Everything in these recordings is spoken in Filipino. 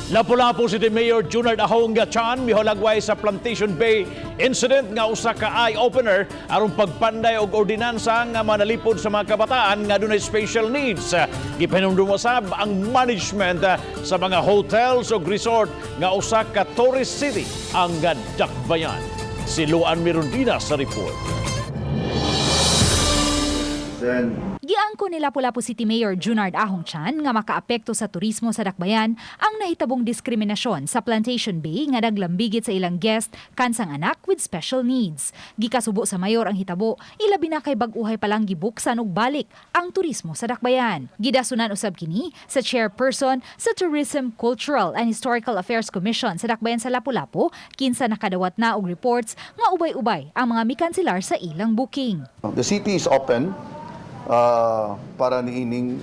Lapu-Lapu City Mayor Junard Ahong Chan miholagway sa Plantation Bay incident nga usa ka eye-opener aron pagpanday og ordinansa nga manalipod sa mga kabataan nga dunay special needs. Gipanumdumosab ang management sa mga hotels ug resort nga usa ka tourist city ang Dakbayan. Si Luan Mirundina sa report. Giangko ni Lapu-Lapu City Mayor Junard Ahong Chan nga makaapekto sa turismo sa Dakbayan ang nahitabong diskriminasyon sa Plantation Bay nga naglambigit sa ilang guest kansang anak with special needs. Gikasubo sa mayor ang hitabo, ilabi na kay bag-uhay palang gibuksan og balik ang turismo sa Dakbayan. Gidasunan usab kini sa chairperson sa Tourism, Cultural and Historical Affairs Commission sa Dakbayan sa Lapu-Lapu, kinsa nakadawat na og reports nga ubay-ubay ang mga mikanselar sa ilang booking. The city is open para niining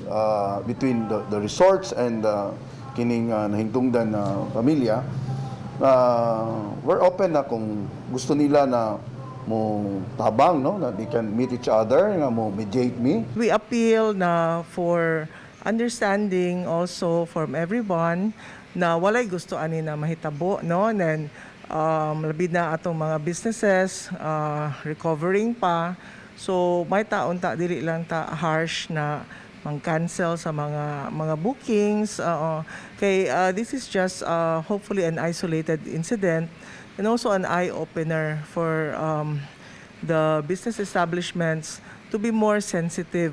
between the resorts and kining nahingtungdan na pamilya. We're open na kung gusto nila na mo tabang, no, na they can meet each other, na mo mediate me. We appeal na for understanding also from everyone na walay gusto ani na mahitabo, no, and then labi na atong mga businesses recovering pa. So may taon ta dili lang ta harsh na mang-cancel sa mga bookings. Kay this is just hopefully an isolated incident and also an eye-opener for the business establishments to be more sensitive.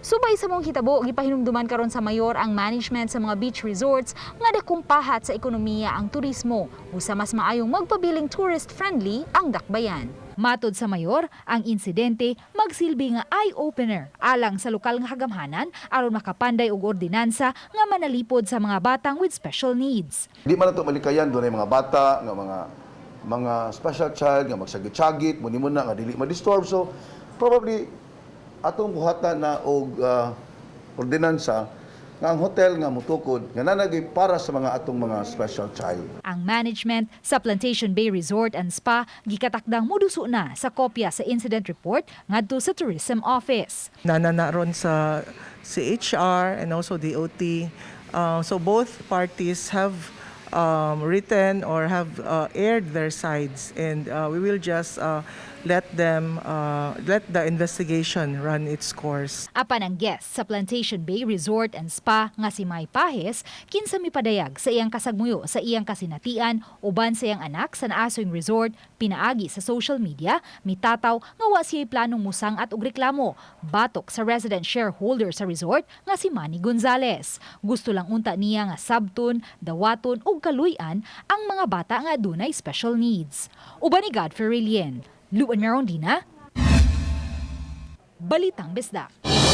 Subay sa mong hitabo, gipahinumduman karon sa mayor ang management sa mga beach resorts nga dakong pahat sa ekonomiya ang turismo usa mas maayong magpabiling tourist-friendly ang Dakbayan. Matod sa mayor, ang insidente magsilbi nga eye-opener alang sa lokal nga hagamhanan aron makapanday og ordinansa nga manalipod sa mga batang with special needs. Di man nato malikayan dunay mga bata nga mga special child nga magsagit-sagit muna nga dili ma-disturb, so probably atong buhatan na og ordinansa nga ang hotel nga mutukod nga nanagay para sa mga atong mga special child. Ang management sa Plantation Bay Resort and Spa gikatakdang moduso na sa kopya sa incident report ngadto sa Tourism Office. Nanana ron sa CHR and also DOT. So both parties have written or have aired their sides, and we will just let the investigation run its course. Apan ang guest sa Plantation Bay Resort and Spa nga si May Pahes kinsa mipadayag sa iyang kasagmuyo sa iyang kasinatian uban sa iyang anak sa naasoing resort, pinaagi sa social media mitataw nga wa siya'y planong musangat og reklamo batok sa resident shareholder sa resort nga si Manny Gonzales. Gusto lang unta niya nga sabton, dawaton ug kaluy-an ang mga bata nga adunay special needs. Uban ni Godfrey Rilien, Luan Mirundina, Balitang Bisdak.